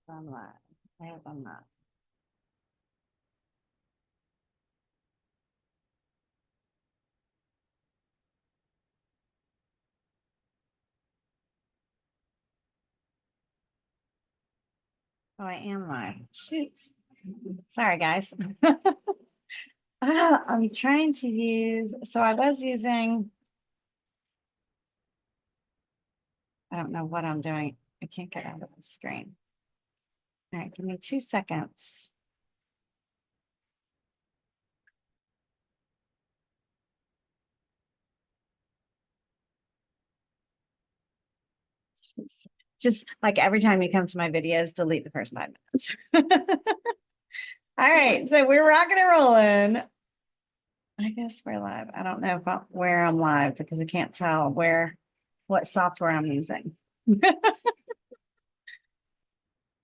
I'm live. I hope I'm not. Oh, I am live. Shoot. Sorry, guys. I'm trying to use, so I was using, I don't know what I'm doing. I can't get out of the screen. All right, give me 2 seconds. Just like every time you come to my videos, delete the first 5 minutes. All right, so we're rocking and rolling. I guess we're live. I don't know where I'm live because I can't tell what software I'm using.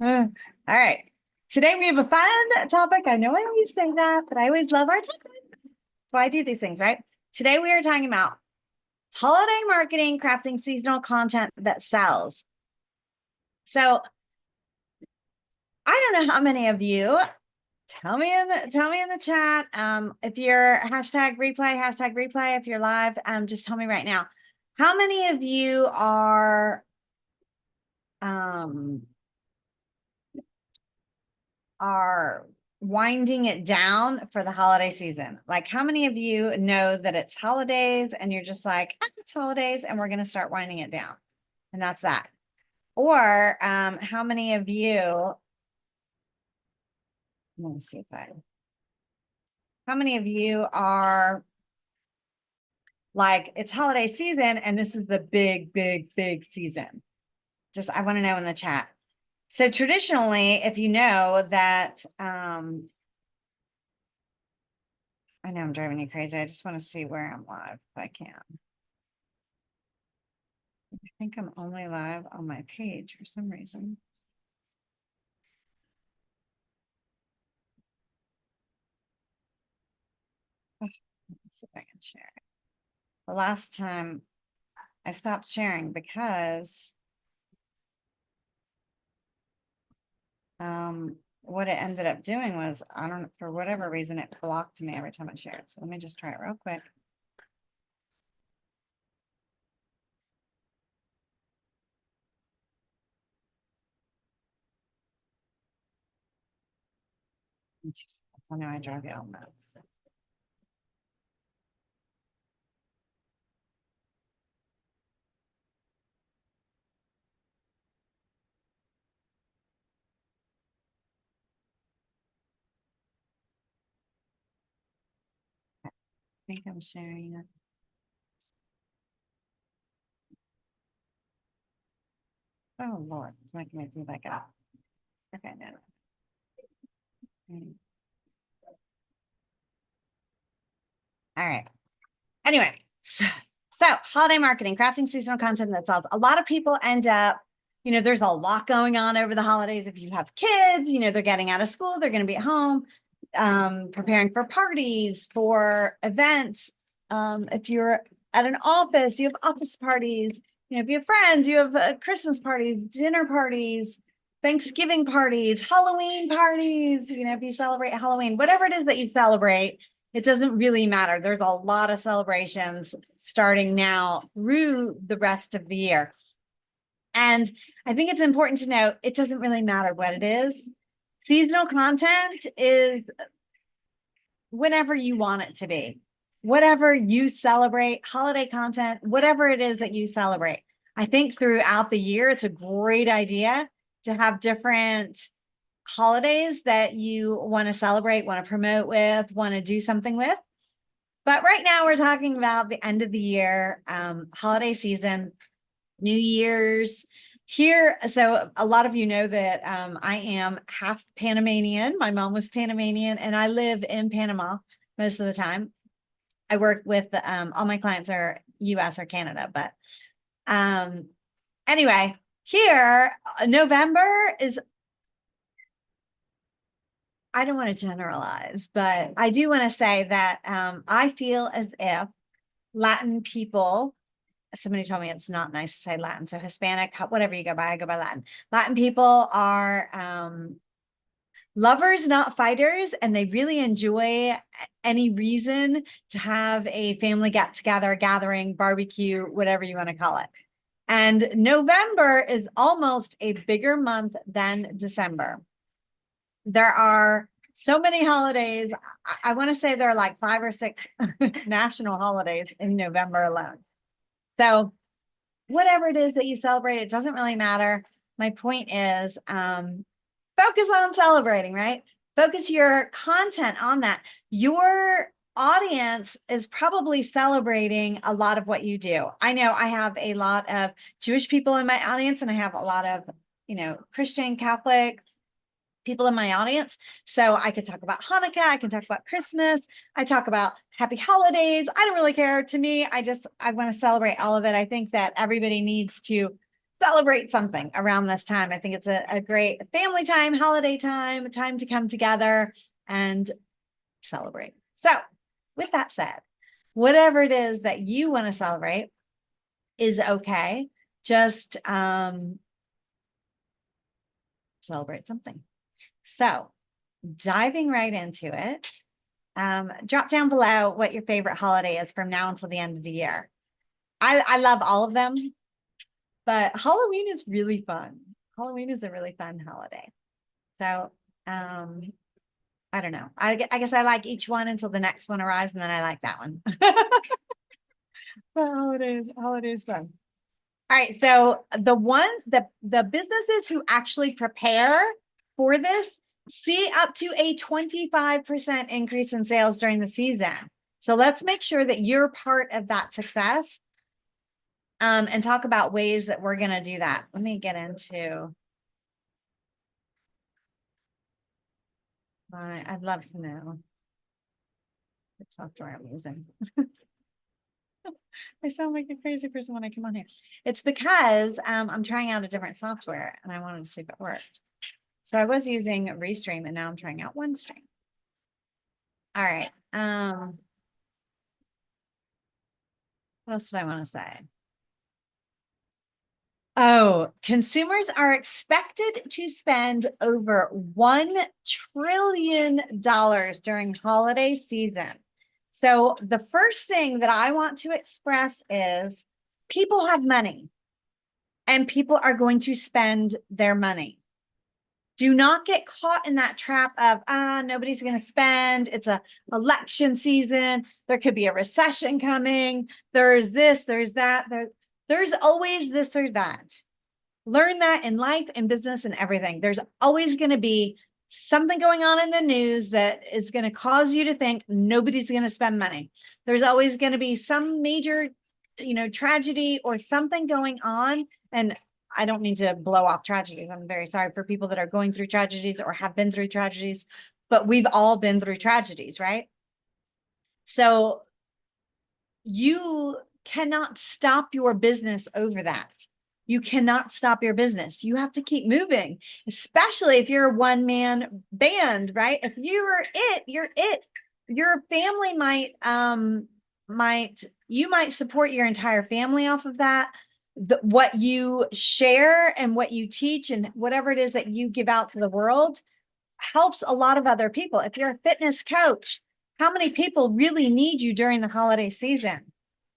All right. Today we have a fun topic. I know I always say that, but I always love our topic. That's why I do these things, right? Today we are talking about holiday marketing, crafting seasonal content that sells. So I don't know how many of you tell me in the chat. If you're hashtag replay, if you're live, just tell me right now. How many of you are winding it down for the holiday season? Like, how many of you know that it's holidays and you're just like, it's holidays and we're going to start winding it down? And that's that. Or how many of you, let me see if how many of you are like, it's holiday season and this is the big season? Just, I want to know in the chat. So traditionally, if you know that, I know I'm driving you crazy. I just want to see where I'm live if I can. I think I'm only live on my page for some reason. Oh, let's see if I can share it. The last time I stopped sharing because what it ended up doing was, I don't know, for whatever reason, it blocked me every time I shared. So let me just try it real quick. I know I drive you all nuts. I think I'm sharing it. Oh Lord, it's making me do that guy. Okay, no. All right. Anyway, so holiday marketing, crafting seasonal content that sells. A lot of people end up, there's a lot going on over the holidays. If you have kids, they're getting out of school, they're going to be at home, preparing for parties, for events. If you're at an office, you have office parties. If you have friends, you have Christmas parties, dinner parties, Thanksgiving parties, Halloween parties. If you celebrate Halloween, whatever it is that you celebrate, it doesn't really matter. There's a lot of celebrations starting now through the rest of the year. And I think it's important to note, it doesn't really matter what it is. Seasonal content is whenever you want it to be, whatever you celebrate, holiday content, whatever it is that you celebrate. I think throughout the year, it's a great idea to have different holidays that you want to celebrate, want to promote with, want to do something with. But right now we're talking about the end of the year, holiday season, New Year's here. So a lot of you know that I am half Panamanian. My mom was Panamanian and I live in Panama most of the time. I work with all my clients are US or Canada, but anyway, here November is, I don't want to generalize, but I do want to say that I feel as if Latin people somebody told me it's not nice to say Latin. So Hispanic, whatever you go by, I go by Latin. Latin people are lovers, not fighters, and they really enjoy any reason to have a family get together, gathering, barbecue, whatever you want to call it. And November is almost a bigger month than December. There are so many holidays. I want to say there are like 5 or 6 national holidays in November alone. So whatever it is that you celebrate, it doesn't really matter. My point is, focus on celebrating, right? Focus your content on that. Your audience is probably celebrating a lot of what you do. I know I have a lot of Jewish people in my audience, and I have a lot of, Christian, Catholic people in my audience. So I could talk about Hanukkah. I can talk about Christmas. I talk about happy holidays. I don't really care. To me, I want to celebrate all of it. I think that everybody needs to celebrate something around this time. I think it's a great family time, holiday time, a time to come together and celebrate. So with that said, whatever it is that you want to celebrate is okay. Just celebrate something. So diving right into it, drop down below what your favorite holiday is from now until the end of the year. I love all of them, but Halloween is really fun. Halloween is a really fun holiday. So I don't know. I guess I like each one until the next one arrives, and then I like that one. The holiday is fun. All right. So the businesses who actually prepare for this see up to a 25% increase in sales during the season. So let's make sure that you're part of that success, and talk about ways that we're going to do that. Let me get into I'd love to know what software I'm using. I sound like a crazy person when I come on here. It's because I'm trying out a different software, and I wanted to see if it worked. So I was using Restream, and now I'm trying out OneStream. All right. What else did I want to say? Oh, consumers are expected to spend over $1 trillion during holiday season. So the first thing that I want to express is people have money, and people are going to spend their money. Do not get caught in that trap of, nobody's going to spend. It's a election season. There could be a recession coming. There's this, there's that. There's always this or that. Learn that in life and business and everything. There's always going to be something going on in the news that is going to cause you to think nobody's going to spend money. There's always going to be some major, tragedy or something going on. And I don't mean to blow off tragedies. I'm very sorry for people that are going through tragedies or have been through tragedies, but we've all been through tragedies, right? So you cannot stop your business over that. You cannot stop your business. You have to keep moving, especially if you're a one-man band, right? If you're it. Your family you might support your entire family off of that. What you share and what you teach and whatever it is that you give out to the world helps a lot of other people. If you're a fitness coach, how many people really need you during the holiday season?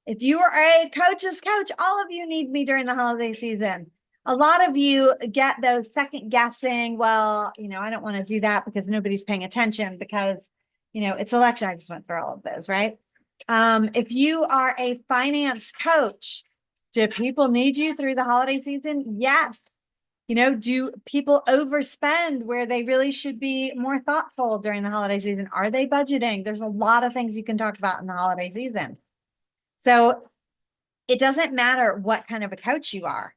If you are a coach's coach, all of you need me during the holiday season. A lot of you get those second guessing. Well, I don't want to do that because nobody's paying attention because, it's election. I just went through all of those, right? If you are a finance coach, do people need you through the holiday season? Yes. Do people overspend where they really should be more thoughtful during the holiday season? Are they budgeting? There's a lot of things you can talk about in the holiday season. So it doesn't matter what kind of a coach you are.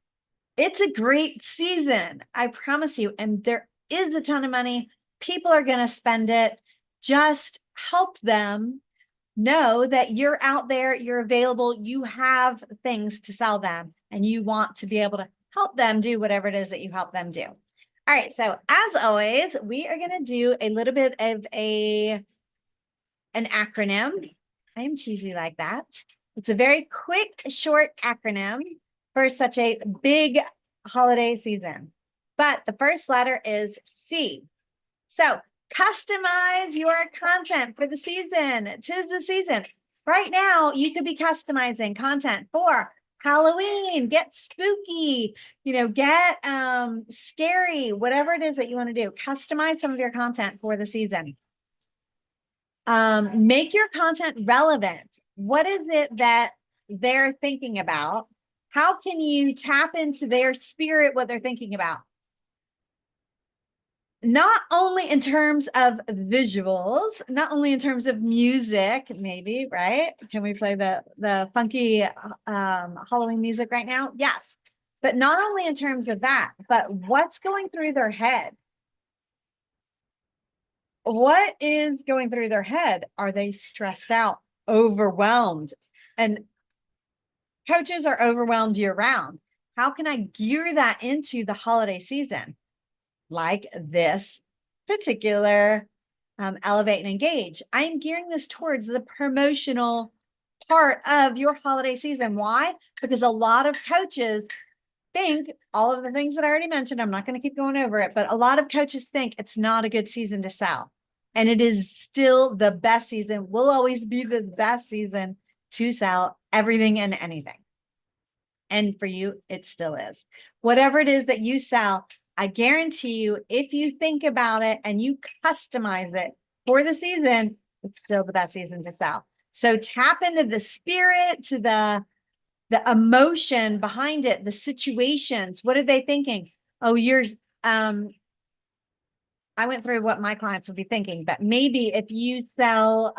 It's a great season, I promise you. And there is a ton of money. People are going to spend it. Just help them know that you're out there, you're available, you have things to sell them, and you want to be able to help them do whatever it is that you help them do. All right. So as always, we are going to do a little bit of an acronym. I am cheesy like that. It's a very quick, short acronym for such a big holiday season. But the first letter is C. So customize your content for the season. 'Tis the season. Right now, you could be customizing content for Halloween, get spooky, get scary, whatever it is that you want to do. Customize some of your content for the season. Make your content relevant. What is it that they're thinking about? How can you tap into their spirit, what they're thinking about? Not only in terms of visuals, not only in terms of music, maybe, right? Can we play the funky Halloween music right now? Yes. But not only in terms of that, but what's going through their head? What is going through their head? Are they stressed out, overwhelmed? And coaches are overwhelmed year round. How can I gear that into the holiday season? Like this particular Elevate and Engage. I'm gearing this towards the promotional part of your holiday season. Why? Because a lot of coaches think all of the things that I already mentioned, I'm not going to keep going over it, but a lot of coaches think it's not a good season to sell. And it is still the best season, will always be the best season to sell everything and anything. And for you, it still is. Whatever it is that you sell, I guarantee you, if you think about it and you customize it for the season, it's still the best season to sell. So tap into the spirit, to the emotion behind it, the situations. What are they thinking? Oh, I went through what my clients would be thinking, but maybe if you sell,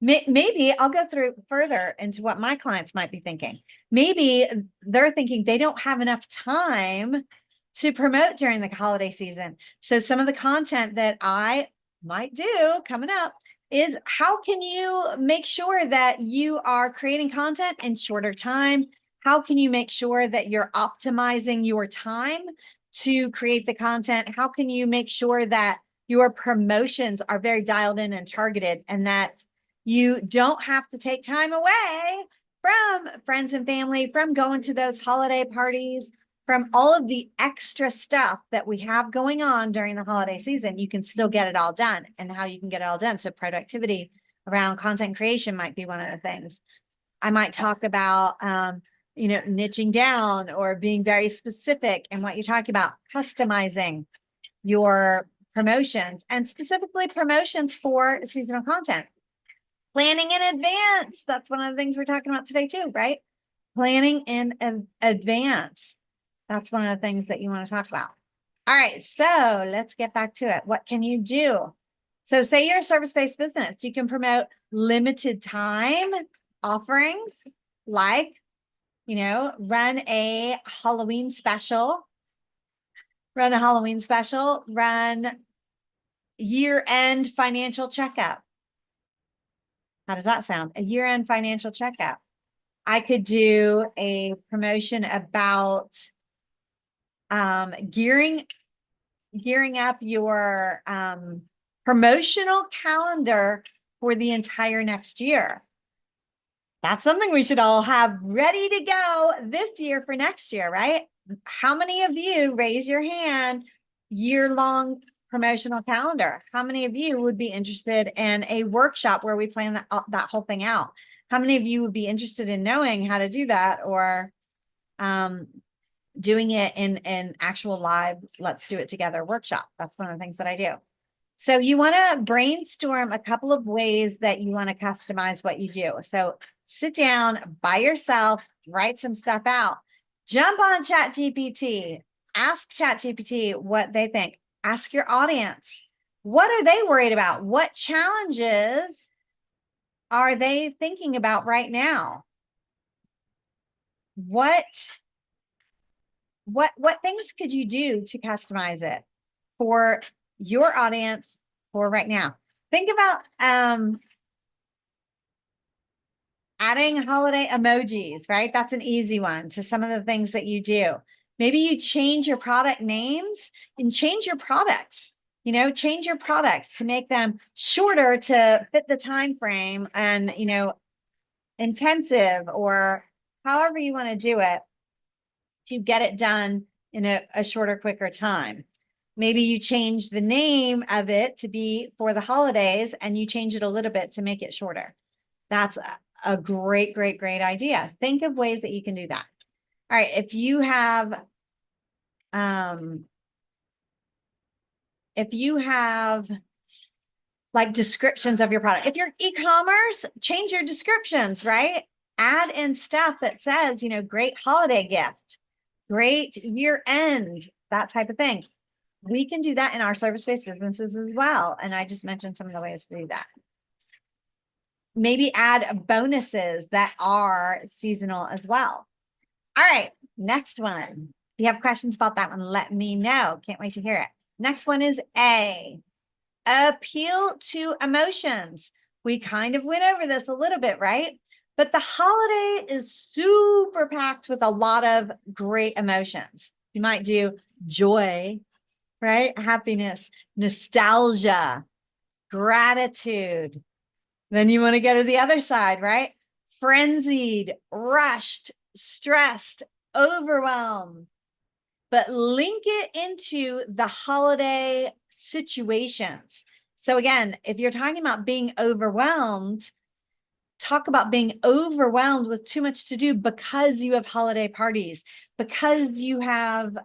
maybe I'll go through further into what my clients might be thinking. Maybe they're thinking they don't have enough time to promote during the holiday season. So some of the content that I might do coming up is how can you make sure that you are creating content in shorter time? How can you make sure that you're optimizing your time to create the content? How can you make sure that your promotions are very dialed in and targeted, and that you don't have to take time away from friends and family, from going to those holiday parties, from all of the extra stuff that we have going on during the holiday season. You can still get it all done, and how you can get it all done. So productivity around content creation might be one of the things. I might talk about, niching down or being very specific in what you're talking about, customizing your promotions, and specifically promotions for seasonal content. Planning in advance. That's one of the things we're talking about today too, right? Planning in advance. That's one of the things that you want to talk about. All right, so let's get back to it. What can you do? So say you're a service-based business. You can promote limited time offerings, like, run a Halloween special, run year-end financial checkup. How does that sound? A year-end financial checkup. I could do a promotion about gearing up your promotional calendar for the entire next year. That's something we should all have ready to go this year for next year, right? How many of you, raise your hand, year-long promotional calendar? How many of you would be interested in a workshop where we plan that whole thing out? How many of you would be interested in knowing how to do that, or doing it in actual live, let's do it together workshop? That's one of the things that I do. So you want to brainstorm a couple of ways that you want to customize what you do. So sit down by yourself, write some stuff out, jump on ChatGPT, ask ChatGPT what they think, ask your audience. What are they worried about? What challenges are they thinking about right now? What things could you do to customize it for your audience for right now? Think about adding holiday emojis, right? That's an easy one to some of the things that you do. Maybe you change your product names and change your products. change your products to make them shorter to fit the time frame and, intensive or however you want to do it to get it done in a shorter, quicker time. Maybe you change the name of it to be for the holidays and you change it a little bit to make it shorter. That's a great, great, great idea. Think of ways that you can do that. All right. If you have like descriptions of your product, if you're e-commerce, change your descriptions, right? Add in stuff that says, great holiday gift, great year end, that type of thing. We can do that in our service-based businesses as well. And I just mentioned some of the ways to do that. Maybe add bonuses that are seasonal as well. All right, next one. If you have questions about that one, let me know. Can't wait to hear it. Next one is A, appeal to emotions. We kind of went over this a little bit, right? But the holiday is super packed with a lot of great emotions. You might do joy, right? Happiness, nostalgia, gratitude. Then you want to go to the other side, right? Frenzied, rushed, stressed, overwhelmed. But link it into the holiday situations. So again, if you're talking about being overwhelmed, talk about being overwhelmed with too much to do because you have holiday parties, because you have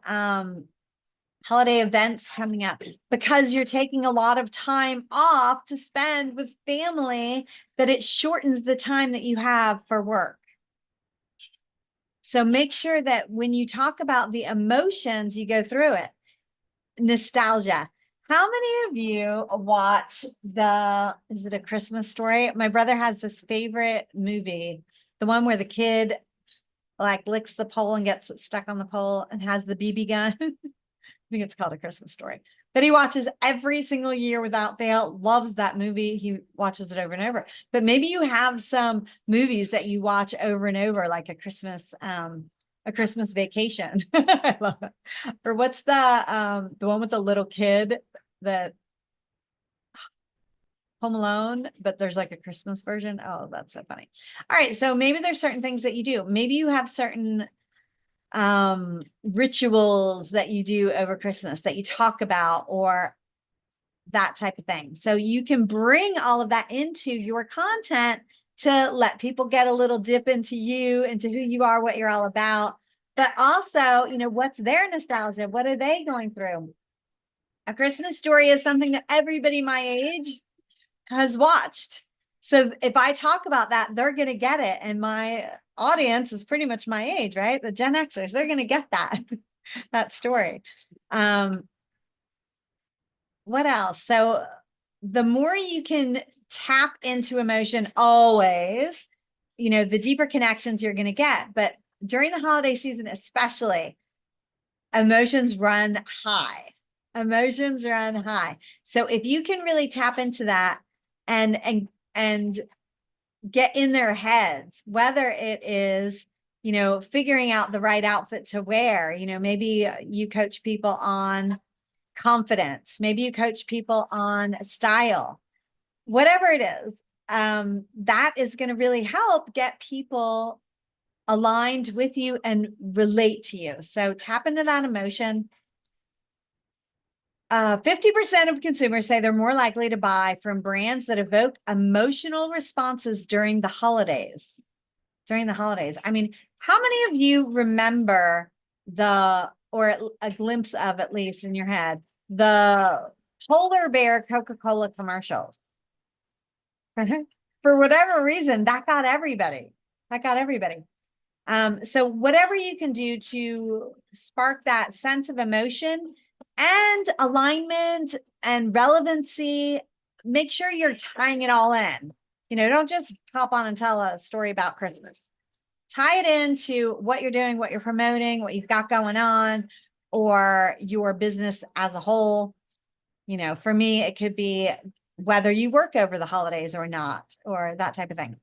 holiday events coming up, because you're taking a lot of time off to spend with family, that it shortens the time that you have for work. So make sure that when you talk about the emotions, you go through it. Nostalgia. How many of you watch is it A Christmas Story? My brother has this favorite movie, the one where the kid like licks the pole and gets it stuck on the pole and has the BB gun. I think it's called A Christmas Story. That he watches every single year without fail, loves that movie. He watches it over and over. But maybe you have some movies that you watch over and over, like a Christmas Vacation. I love it. Or what's the one with the little kid that Home Alone, but there's like a Christmas version. Oh, that's so funny. All right. So maybe there's certain things that you do. Maybe you have certain rituals that you do over Christmas that you talk about, or that type of thing. So you can bring all of that into your content to let people get a little dip into you, into who you are, what you're all about, but also, what's their nostalgia? What are they going through? A Christmas Story is something that everybody my age has watched. So if I talk about that, they're going to get it. And my audience is pretty much my age, right? The Gen Xers, they're going to get that, that story. What else? So the more you can tap into emotion, always, the deeper connections you're going to get. But during the holiday season, especially, emotions run high. Emotions run high. So if you can really tap into that and get in their heads, whether it is, figuring out the right outfit to wear, maybe you coach people on confidence, maybe you coach people on style, whatever it is, that is going to really help get people aligned with you and relate to you. So tap into that emotion. 50% of consumers say they're more likely to buy from brands that evoke emotional responses during the holidays. I mean, how many of you remember or a glimpse of, at least in your head, the polar bear Coca-Cola commercials? For whatever reason, that got everybody. So whatever you can do to spark that sense of emotion and alignment and relevancy, make sure you're tying it all in. Don't just hop on and tell a story about Christmas. Tie it into what you're doing, what you're promoting, what you've got going on, or your business as a whole. For me, it could be whether you work over the holidays or not, or that type of thing.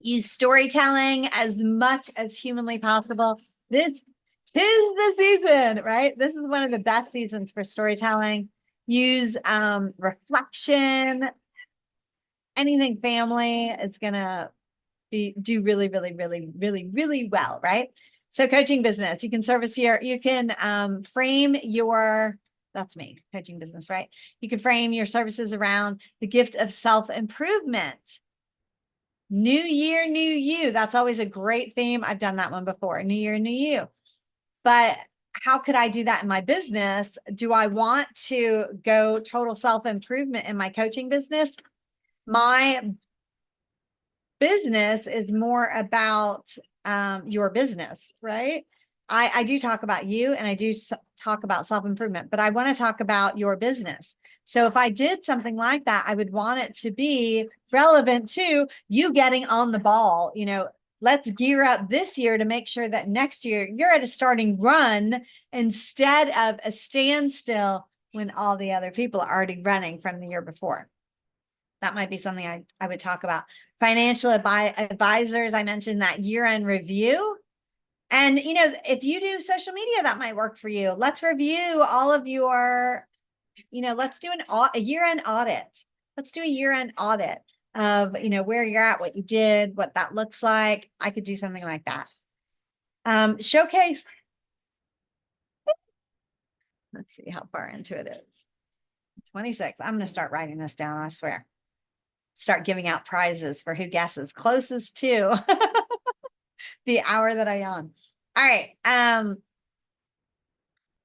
Use storytelling as much as humanly possible. This is the season, right? This is one of the best seasons for storytelling. use reflection, anything family is gonna do really, really, really, really, really well, right? So coaching business, you can frame your, that's me, coaching business, right? You can frame your services around the gift of self-improvement. New year, new you. That's always a great theme. I've done that one before. New year, new you. But how could I do that in my business? Do I want to go total self-improvement in my coaching business? My business is more about your business, right? I do talk about you and I do talk about self-improvement, but I want to talk about your business. So if I did something like that, I would want it to be relevant to you getting on the ball. You know, let's gear up this year to make sure that next year you're at a starting run instead of a standstill when all the other people are already running from the year before. That might be something I would talk about. Financial advisors, I mentioned that year-end review. And, you know, if you do social media, that might work for you. Let's review all of your, you know, let's do a year-end audit. Let's do a year-end audit of, you know, where you're at, what you did, what that looks like. I could do something like that. Showcase. Let's see how far into it is. 26. I'm going to start writing this down, I swear. Start giving out prizes for who guesses closest to the hour that I yawn. All right.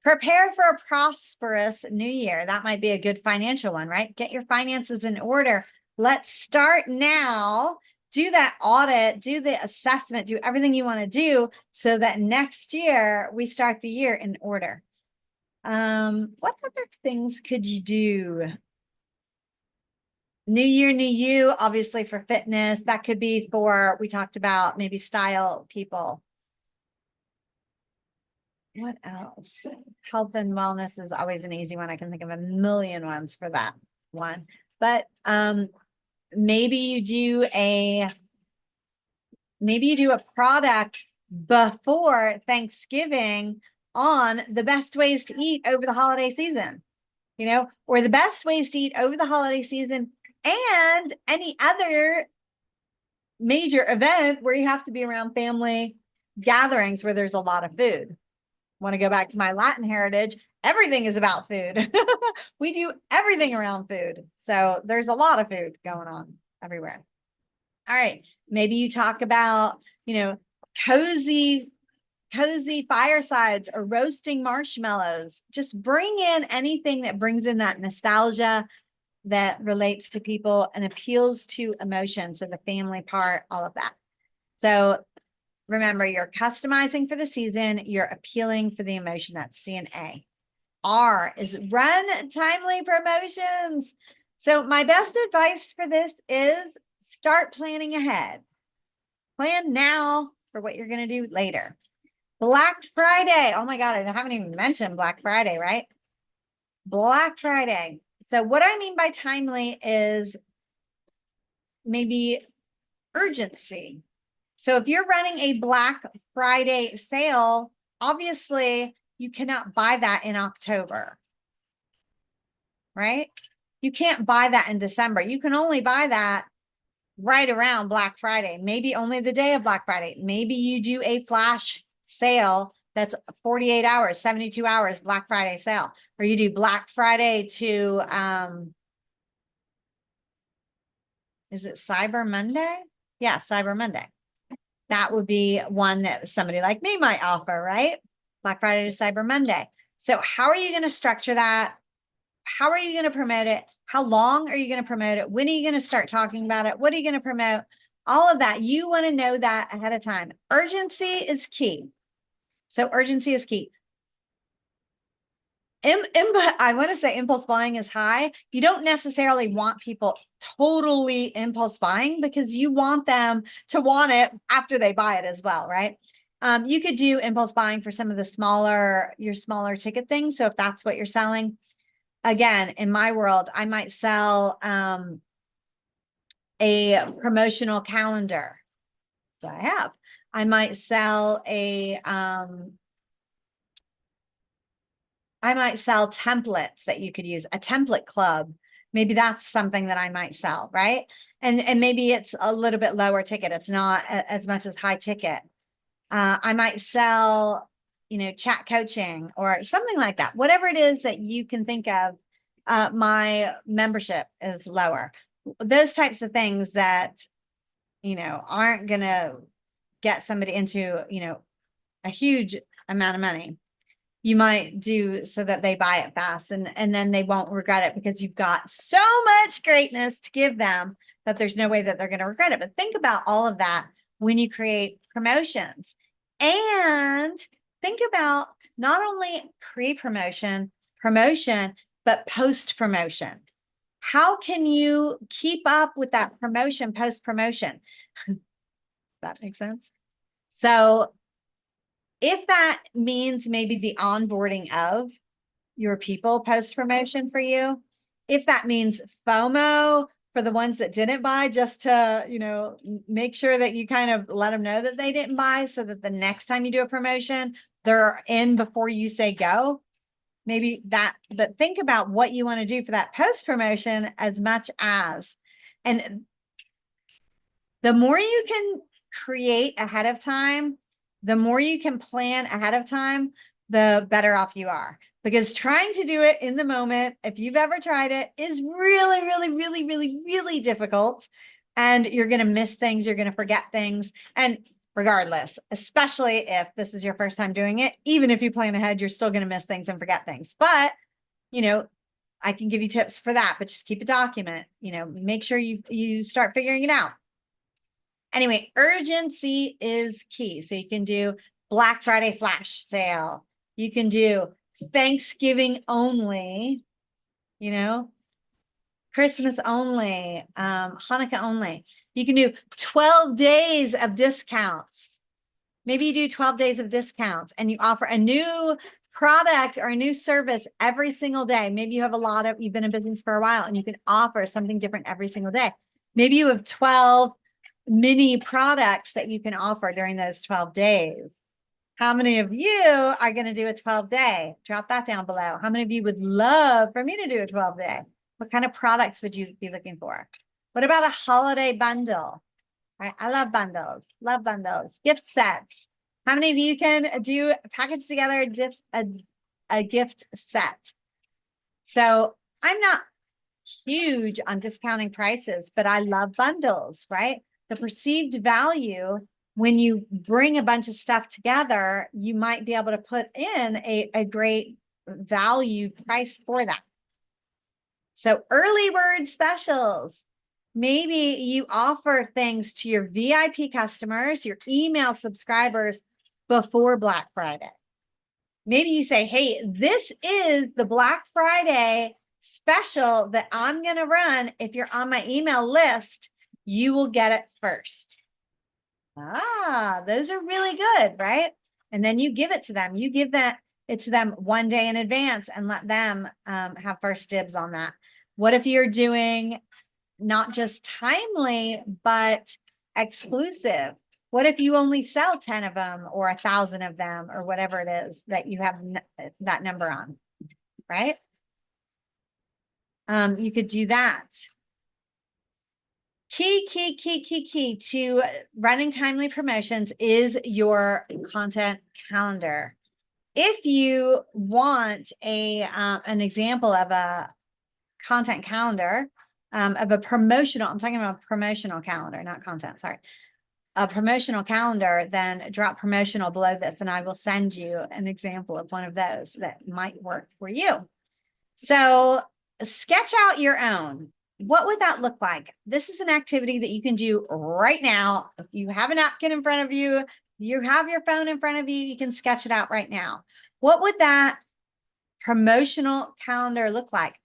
Prepare for a prosperous new year. That might be a good financial one, right? Get your finances in order. Let's start now. Do that audit, do the assessment, do everything you want to do so that next year we start the year in order. What other things could you do? New year, new you, obviously for fitness. That could be for, we talked about maybe style people. What else? Health and wellness is always an easy one. I can think of a million ones for that one. But maybe you do a product before Thanksgiving on the best ways to eat over the holiday season, you know, or the best ways to eat over the holiday season and any other major event where you have to be around family gatherings where there's a lot of food. Want to go back to my Latin heritage, everything is about food. We do everything around food. So there's a lot of food going on everywhere. All right. Maybe you talk about, you know, cozy firesides or roasting marshmallows. Just bring in anything that brings in that nostalgia that relates to people and appeals to emotion. So the family part, all of that. So remember, you're customizing for the season. You're appealing for the emotion. That's C and A. R is run timely promotions. So my best advice for this is start planning ahead. Plan now for what you're going to do later. Black Friday. Oh my God, I haven't even mentioned Black Friday, right? Black Friday. So what I mean by timely is maybe urgency. So if you're running a Black Friday sale, obviously you cannot buy that in October, right? You can't buy that in December. You can only buy that right around Black Friday, maybe only the day of Black Friday. Maybe you do a flash sale that's 48 hours, 72 hours Black Friday sale, or you do Black Friday to, is it Cyber Monday? Yeah, Cyber Monday. That would be one that somebody like me might offer, right? Black Friday to Cyber Monday. So how are you going to structure that? How are you going to promote it? How long are you going to promote it? When are you going to start talking about it? What are you going to promote? All of that. You want to know that ahead of time. Urgency is key. So urgency is key. I want to say impulse buying is high. You don't necessarily want people totally impulse buying because you want them to want it after they buy it as well, right? You could do impulse buying for some of the your smaller ticket things. So if that's what you're selling, again, in my world, I might sell a promotional calendar. So I might sell I might sell templates that you could use, a template club. Maybe that's something that I might sell, right? And maybe it's a little bit lower ticket. It's not as much as high ticket. I might sell, chat coaching or something like that. Whatever it is that you can think of, my membership is lower. Those types of things that, aren't going to get somebody into, a huge amount of money. You might do so that they buy it fast and then they won't regret it because you've got so much greatness to give them that there's no way that they're going to regret it. But think about all of that when you create promotions, and think about not only pre-promotion, promotion, but post-promotion. How can you keep up with that promotion, post-promotion? That makes sense. So if that means maybe the onboarding of your people post-promotion for you, if that means FOMO for the ones that didn't buy, just to, make sure that you kind of let them know that they didn't buy so that the next time you do a promotion, they're in before you say go. Maybe that, but think about what you want to do for that post-promotion as much as, and the more you can create ahead of time, the more you can plan ahead of time, the better off you are. Because trying to do it in the moment, if you've ever tried it, is really, really, really, really, really difficult. And you're going to miss things. You're going to forget things. And regardless, especially if this is your first time doing it, even if you plan ahead, you're still going to miss things and forget things. But, I can give you tips for that, but just keep a document, make sure you start figuring it out. Anyway, urgency is key. So you can do Black Friday flash sale. You can do Thanksgiving only, Christmas only, Hanukkah only. You can do 12 days of discounts. Maybe you do 12 days of discounts and you offer a new product or a new service every single day. Maybe you've been in business for a while and you can offer something different every single day. Maybe you have 12 mini products that you can offer during those 12 days. How many of you are going to do a 12-day? Drop that down below. How many of you would love for me to do a 12-day? What kind of products would you be looking for? What about a holiday bundle? Right? I love bundles, gift sets. How many of you can do package together a gift set? So I'm not huge on discounting prices, but I love bundles, right? The perceived value when you bring a bunch of stuff together, you might be able to put in a great value price for that. So early bird specials. Maybe you offer things to your VIP customers, your email subscribers before Black Friday. Maybe you say, hey, this is the Black Friday special that I'm going to run. If you're on my email list, you will get it first. Those are really good, right? And then you give it to them. You give it to them one day in advance and let them have first dibs on that. What if you're doing not just timely, but exclusive? What if you only sell 10 of them or 1,000 of them or whatever it is that you have that number on, right? You could do that. Key to running timely promotions is your content calendar. If you want an example of a content calendar, of a promotional, I'm talking about a promotional calendar, not content, sorry. A promotional calendar, then drop promotional below this and I will send you an example of one of those that might work for you. So sketch out your own. What would that look like? This is an activity that you can do right now. If you have a napkin in front of you, you have your phone in front of you, you can sketch it out right now. What would that promotional calendar look like?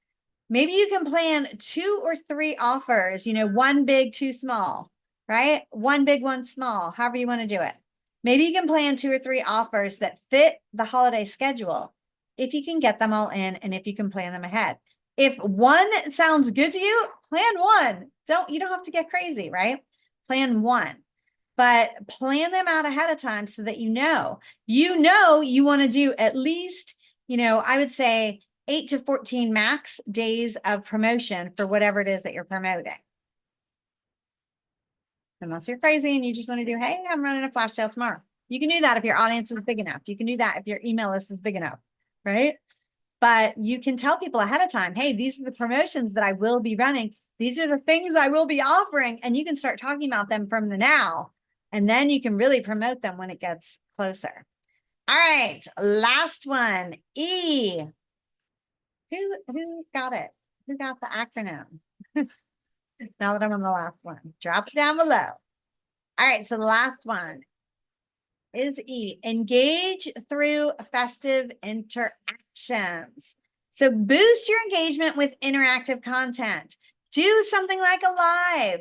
Maybe you can plan 2 or 3 offers, one big, 2 small, right? One big, one small, however you want to do it. Maybe you can plan 2 or 3 offers that fit the holiday schedule if you can get them all in and if you can plan them ahead. If one sounds good to you, plan one. You don't have to get crazy, right? Plan one, but plan them out ahead of time so that you know you want to do at least I would say 8 to 14 max days of promotion for whatever it is that you're promoting. Unless you're crazy and you just want to do, hey, I'm running a flash sale tomorrow. You can do that if your audience is big enough. You can do that if your email list is big enough, right? But you can tell people ahead of time, hey, these are the promotions that I will be running. These are the things I will be offering. And you can start talking about them from the now. And then you can really promote them when it gets closer. All right, last one, E. Who got it? Who got the acronym? Now that I'm on the last one, drop it down below. All right, so the last one is E, engage through festive interactions. So boost your engagement with interactive content. Do something like a live.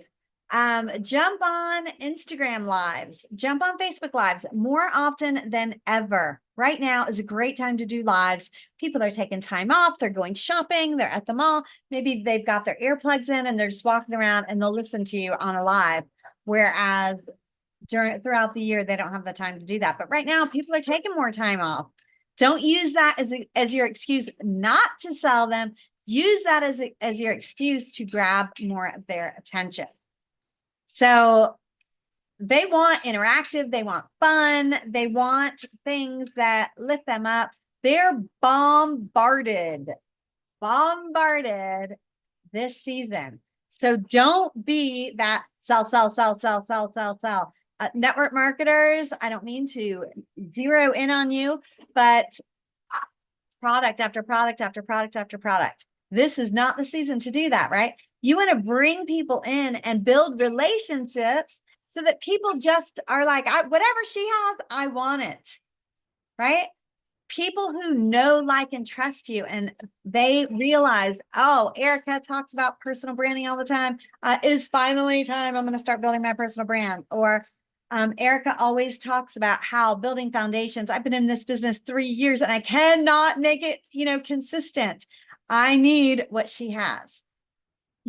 Jump on Instagram lives, jump on Facebook lives more often than ever. Right now is a great time to do lives. People are taking time off. They're going shopping. They're at the mall. Maybe they've got their earplugs in and they're just walking around and they'll listen to you on a live. Whereas throughout the year, they don't have the time to do that. But right now, people are taking more time off. Don't use that as your excuse not to sell them. Use that as your excuse to grab more of their attention. So they want interactive, they want fun, they want things that lift them up. They're bombarded this season. So don't be that sell. Network marketers, I don't mean to zero in on you, but product after product after product after product. This is not the season to do that, right? You want to bring people in and build relationships so that people just are like, whatever she has, I want it, right? People who know, like, and trust you, and they realize, oh, Erica talks about personal branding all the time. It's finally time I'm going to start building my personal brand. Or Erica always talks about how building foundations. I've been in this business 3 years and I cannot make it, consistent. I need what she has.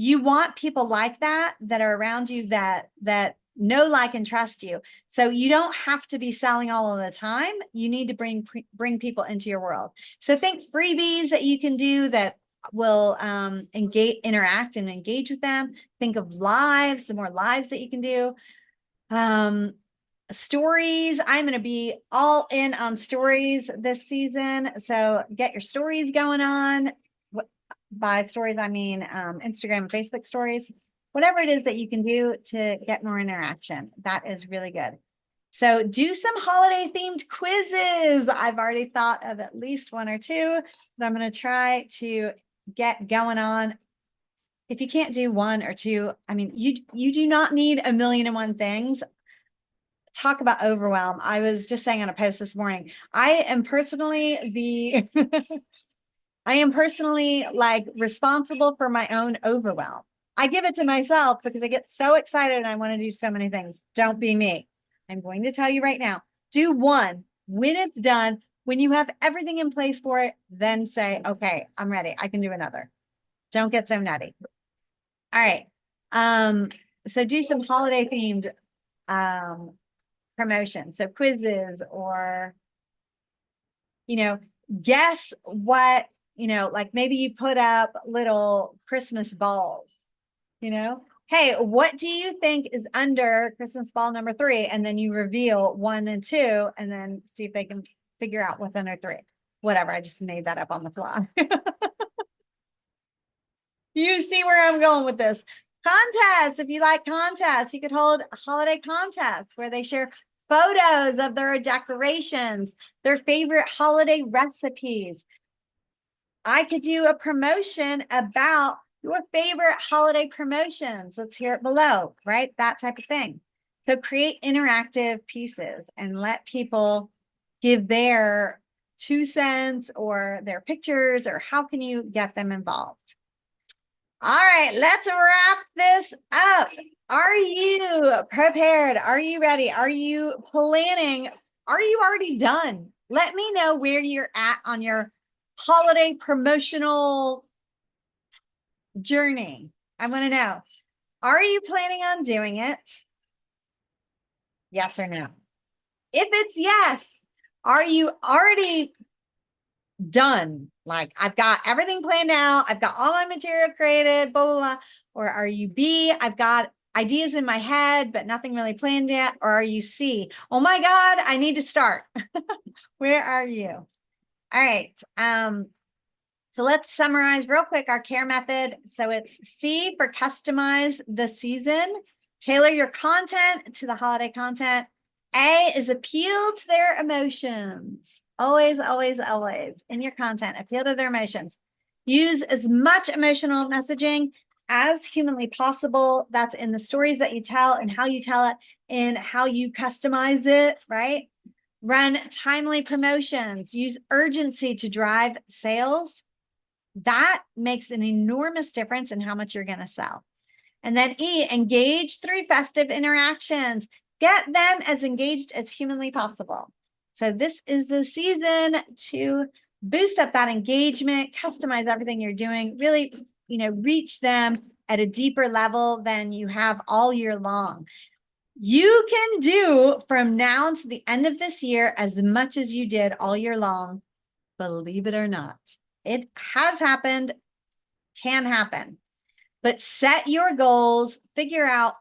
You want people like that are around you that know, like, and trust you. So you don't have to be selling all of the time. You need to bring people into your world. So think freebies that you can do that will interact and engage with them. Think of lives, the more lives that you can do. Stories. I'm going to be all in on stories this season. So get your stories going on. By stories, I mean Instagram and Facebook stories. Whatever it is that you can do to get more interaction. That is really good. So do some holiday themed quizzes. I've already thought of at least 1 or 2 that I'm going to try to get going on. If you can't do 1 or 2, I mean, you do not need 1,000,001 things. Talk about overwhelm. I was just saying on a post this morning, I am personally like responsible for my own overwhelm. I give it to myself because I get so excited and I want to do so many things. Don't be me. I'm going to tell you right now, do 1. When it's done, when you have everything in place for it, then say, okay, I'm ready. I can do another. Don't get so nutty. All right. So do some holiday themed promotion. So quizzes or, guess what, like maybe you put up little Christmas balls, hey, what do you think is under Christmas ball number 3? And then you reveal 1 and 2, and then see if they can figure out what's under 3. Whatever. I just made that up on the fly. You see where I'm going with this. Contests. If you like contests, you could hold holiday contests where they share photos of their decorations, their favorite holiday recipes. I could do a promotion about your favorite holiday promotions. Let's hear it below, right? That type of thing. So create interactive pieces and let people give their 2 cents or their pictures, or how can you get them involved? All right, let's wrap this up. Are you prepared? Are you ready? Are you planning? Are you already done? Let me know where you're at on your holiday promotional journey. I want to know. Are you planning on doing it? Yes or no? If it's yes, are you already done? Like, I've got everything planned out. I've got all my material created, blah, blah, blah. Or are you B, I've got ideas in my head, but nothing really planned yet? Or are you C, oh my God, I need to start? Where are you? All right. So let's summarize real quick our care method. So it's C for customize the season, tailor your content to the holiday content. A is appeal to their emotions. Always, always, always in your content, appeal to their emotions. Use as much emotional messaging as humanly possible. That's in the stories that you tell and how you tell it and how you customize it, right? Run timely promotions. Use urgency to drive sales. That makes an enormous difference in how much you're going to sell. And then E, engage through festive interactions. Get them as engaged as humanly possible. So this is the season to boost up that engagement, customize everything you're doing, really, reach them at a deeper level than you have all year long. You can do from now to the end of this year as much as you did all year long, believe it or not. It has happened, can happen, but set your goals, figure out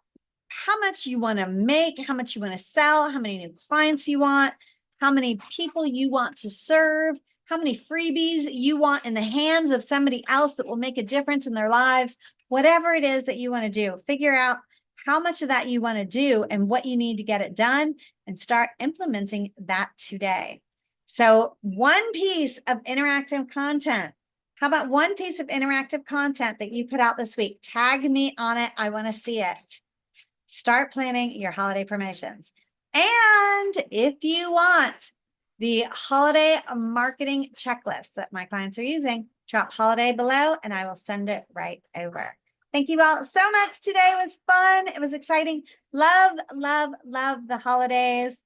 how much you want to make, how much you want to sell, how many new clients you want, how many people you want to serve, how many freebies you want in the hands of somebody else that will make a difference in their lives, whatever it is that you want to do, figure out how much of that you want to do and what you need to get it done and start implementing that today. So one piece of interactive content. How about one piece of interactive content that you put out this week? Tag me on it. I want to see it. Start planning your holiday promotions. And if you want the holiday marketing checklist that my clients are using, drop holiday below and I will send it right over. Thank you all so much. Today was fun. It was exciting. Love, love, love the holidays.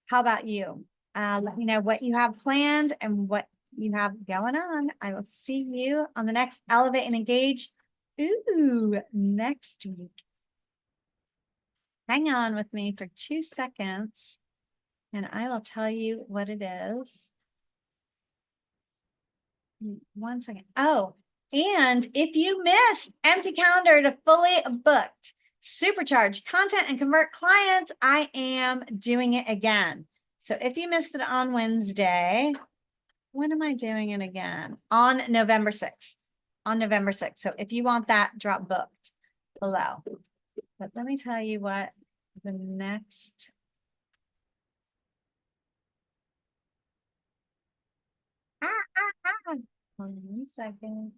How about you? Let me know what you have planned and what you have going on. I will see you on the next Elevate and Engage. Next week. Hang on with me for 2 seconds and I will tell you what it is. 1 second. Oh, and if you missed Empty Calendar to Fully Booked, Supercharge Content and Convert Clients, I am doing it again. So if you missed it on Wednesday, when am I doing it again? On November 6th. On November 6th. So if you want that, drop booked below. But let me tell you what the next. 1 second.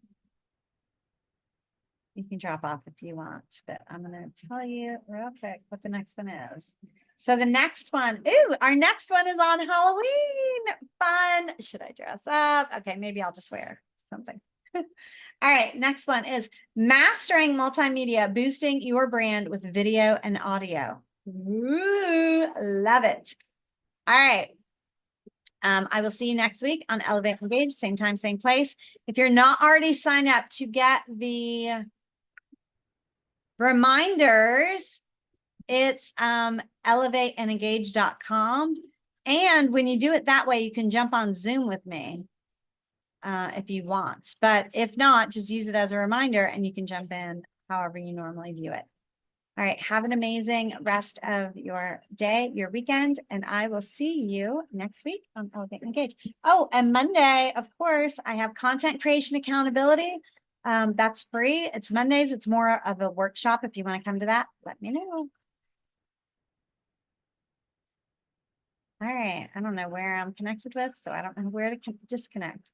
You can drop off if you want, but I'm going to tell you real quick what the next one is. So the next one, our next one is on Halloween. Fun. Should I dress up? Okay, maybe I'll just wear something. All right, next one is mastering multimedia, boosting your brand with video and audio. Ooh, love it. All right. I will see you next week on Elevate Engage, same time, same place. If you're not already signed up to get the reminders, it's elevateandengage.com. And when you do it that way, you can jump on Zoom with me if you want. But if not, just use it as a reminder and you can jump in however you normally view it. All right, have an amazing rest of your day, your weekend, and I will see you next week on Elevate and Engage. Oh, and Monday, of course, I have content creation accountability. That's free. It's Mondays. It's more of a workshop. If you want to come to that, let me know. All right, I don't know where I'm connected with, so I don't know where to disconnect.